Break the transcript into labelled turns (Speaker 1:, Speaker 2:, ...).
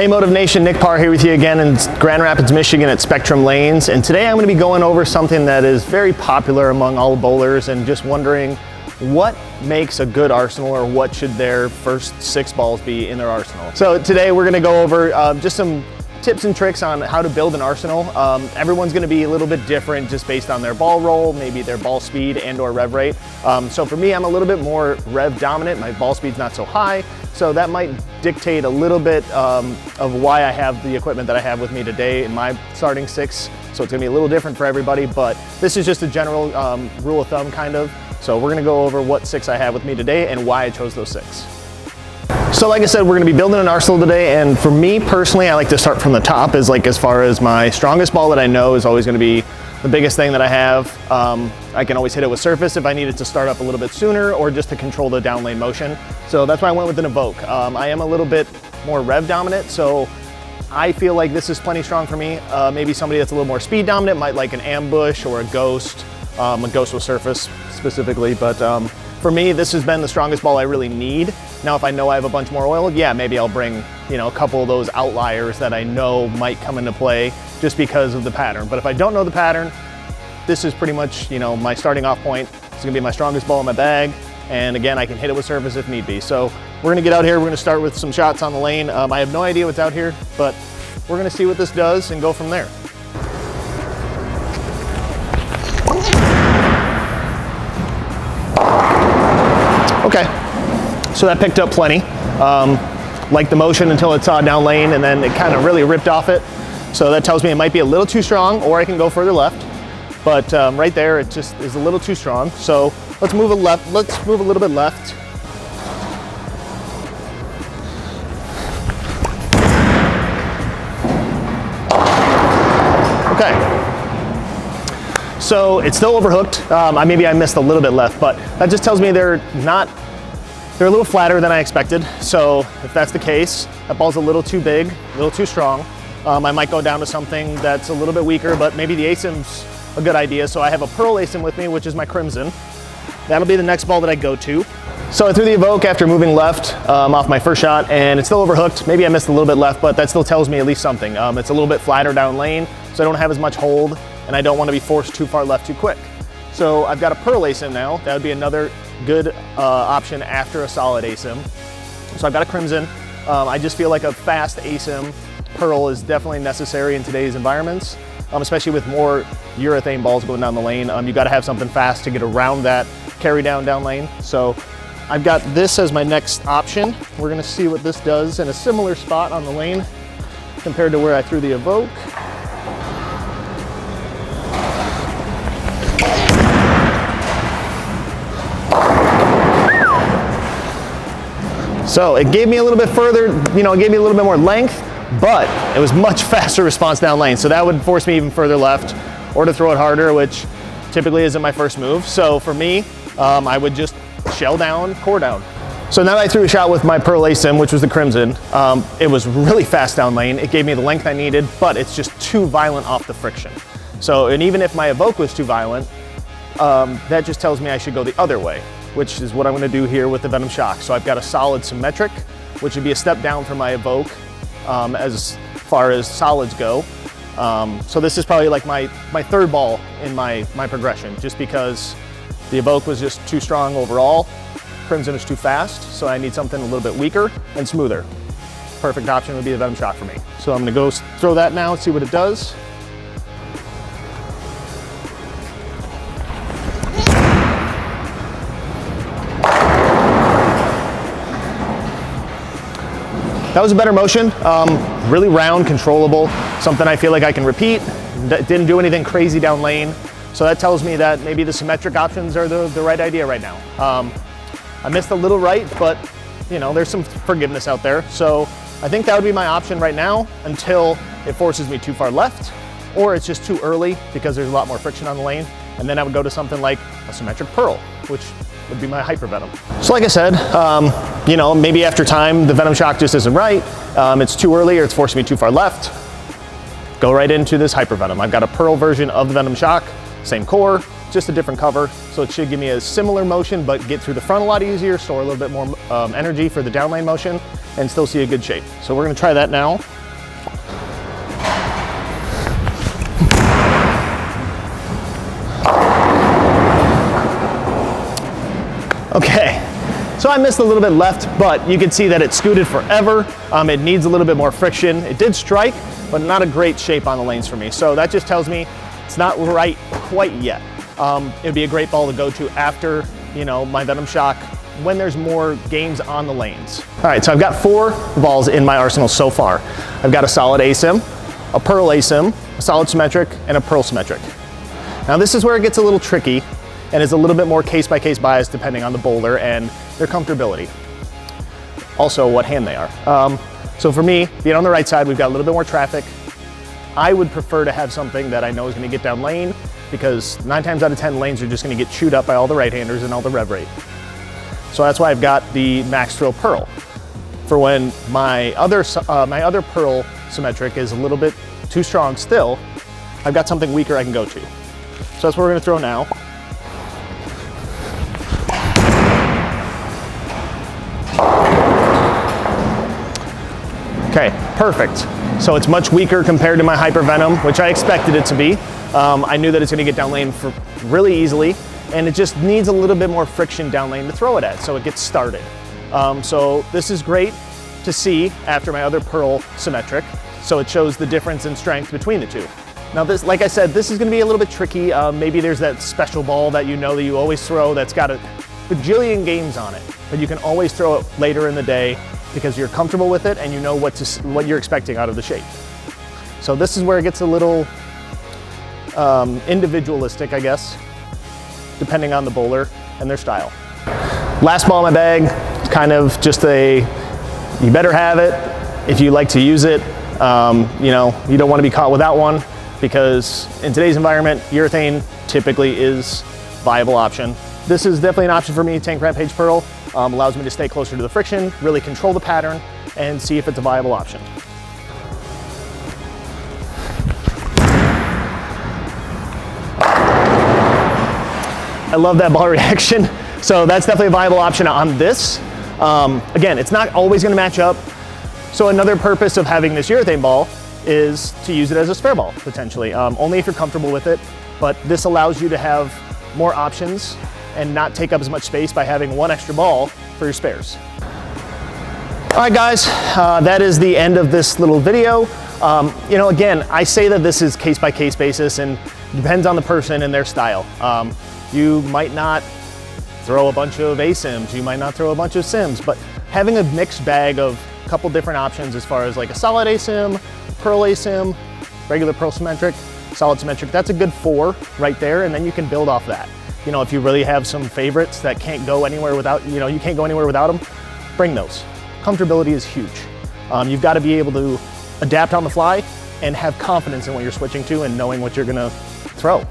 Speaker 1: Hey Motive Nation, Nick Pahr here with you again in Grand Rapids, Michigan at Spectrum Lanes, and today I'm going to be going over something that is very popular among all bowlers and just wondering what makes a good arsenal, or what should their first 6 balls be in their arsenal. So today we're going to go over just some tips and tricks on how to build an arsenal. Everyone's going to be a little bit different just based on their ball roll, maybe their ball speed and or rev rate. So for me, I'm a little bit more rev dominant. My ball speed's not so high, so that might dictate a little bit of why I have the equipment that I have with me today in my starting 6. So it's going to be a little different for everybody, but this is just a general rule of thumb kind of. So we're going to go over what 6 I have with me today and why I chose those 6. So like I said, we're going to be building an arsenal today, and for me personally, I like to start from the top, as far as my strongest ball that I know is always going to be the biggest thing that I have. I can always hit it with surface if I need it to start up a little bit sooner, or just to control the down lane motion. So that's why I went with an Evoke. I am a little bit more rev dominant, so I feel like this is plenty strong for me. Maybe somebody that's a little more speed dominant might like an Ambush or a Ghost with surface specifically, but for me, this has been the strongest ball I really need. Now, if I know I have a bunch more oil, yeah, maybe I'll bring, a couple of those outliers that I know might come into play just because of the pattern. But if I don't know the pattern, this is pretty much, my starting off point. It's gonna be my strongest ball in my bag. And again, I can hit it with surface if need be. So we're gonna get out here, we're gonna start with some shots on the lane. I have no idea what's out here, but we're gonna see what this does and go from there. Okay, so that picked up plenty. Like the motion until it saw down lane, and then it kind of really ripped off it. So that tells me it might be a little too strong, or I can go further left. But right there, it just is a little too strong. So let's move a little bit left. Okay. So it's still overhooked. Maybe I missed a little bit left, but that just tells me they're a little flatter than I expected. So if that's the case, that ball's a little too big, a little too strong. I might go down to something that's a little bit weaker, but maybe the asym's a good idea. So I have a pearl asym with me, which is my crimson. That'll be the next ball that I go to. So I threw the Evoke after moving left off my first shot, and it's still overhooked. Maybe I missed a little bit left, but that still tells me at least something. It's a little bit flatter down lane, so I don't have as much hold, and I don't want to be forced too far left too quick. So I've got a pearl asym now. That would be another good option after a solid asym. So I've got a crimson. I just feel like a fast asym pearl is definitely necessary in today's environments, especially with more urethane balls going down the lane. You got to have something fast to get around that carry down lane. So I've got this as my next option. We're going to see what this does in a similar spot on the lane compared to where I threw the Evoke. So it gave me a little bit further, it gave me a little bit more length, but it was much faster response down lane. So that would force me even further left, or to throw it harder, which typically isn't my first move. So for me, I would just shell down, core down. So now I threw a shot with my pearl asym, which was the crimson. It was really fast down lane. It gave me the length I needed, but it's just too violent off the friction. So, and even if my Evoke was too violent, that just tells me I should go the other way, which is what I'm going to do here with the Venom Shock. So I've got a solid symmetric, which would be a step down from my Evoke as far as solids go. So this is probably like my third ball in my progression, just because the Evoke was just too strong overall. Crimson is too fast, so I need something a little bit weaker and smoother. Perfect option would be the Venom Shock for me. So I'm going to go throw that now and see what it does. That was a better motion, really round, controllable, something I feel like I can repeat. Didn't do anything crazy down lane. So that tells me that maybe the symmetric options are the right idea right now. I missed a little right, but there's some forgiveness out there. So I think that would be my option right now until it forces me too far left, or it's just too early because there's a lot more friction on the lane. And then I would go to something like a symmetric pearl, which would be my hyper venom. So like I said, maybe after time, the Venom Shock just isn't right. It's too early, or it's forcing me too far left. Go right into this hyper venom. I've got a pearl version of the Venom Shock, same core, just a different cover. So it should give me a similar motion, but get through the front a lot easier, store a little bit more energy for the down lane motion. and still see a good shape. So we're gonna try that now. Okay, so I missed a little bit left, but you can see that it scooted forever. It needs a little bit more friction. It did strike, but not a great shape on the lanes for me. So that just tells me it's not right quite yet. It'd be a great ball to go to after, you know, my Venom Shock when there's more games on the lanes. All right, so I've got 4 balls in my arsenal so far. I've got a solid asym, a pearl asym, a solid symmetric, and a pearl symmetric. Now this is where it gets a little tricky and is a little bit more case-by-case bias depending on the bowler and their comfortability. Also what hand they are. So for me, being on the right side, we've got a little bit more traffic. I would prefer to have something that I know is gonna get down lane, because 9 times out of 10 lanes are just gonna get chewed up by all the right-handers and all the rev rate. So that's why I've got the Max Thrill Pearl. For when my other pearl symmetric is a little bit too strong still, I've got something weaker I can go to. So that's what we're gonna throw now. Okay, perfect. So it's much weaker compared to my Hyper Venom, which I expected it to be. I knew that it's gonna get down lane for really easily, and it just needs a little bit more friction down lane to throw it at, so it gets started. So this is great to see after my other Pearl symmetric, so it shows the difference in strength between the two. Now this, like I said, this is gonna be a little bit tricky. Maybe there's that special ball that you know that you always throw that's got a bajillion games on it, but you can always throw it later in the day because you're comfortable with it and you know what you're expecting out of the shape. So this is where it gets a little individualistic, I guess, depending on the bowler and their style. Last ball in my bag, kind of just you better have it if you like to use it. You know, you don't want to be caught without one, because in today's environment, urethane typically is a viable option. This is definitely an option for me. Tank Rampage Pearl allows me to stay closer to the friction, really control the pattern, and see if it's a viable option. I love that ball reaction. So that's definitely a viable option on this. Again, it's not always gonna match up. So another purpose of having this urethane ball is to use it as a spare ball, potentially. Only if you're comfortable with it, but this allows you to have more options and not take up as much space by having one extra ball for your spares. All right, guys, that is the end of this little video. You know, again, I say that this is case-by-case basis and depends on the person and their style. You might not throw a bunch of asyms, you might not throw a bunch of sims, but having a mixed bag of a couple different options as far as like a solid asym, pearl asym, regular pearl symmetric, solid symmetric, that's a good 4 right there, and then you can build off that. You know, if you really have some favorites that can't go anywhere without, you know, you can't go anywhere without them, bring those. Comfortability is huge. You've got to be able to adapt on the fly and have confidence in what you're switching to and knowing what you're gonna throw.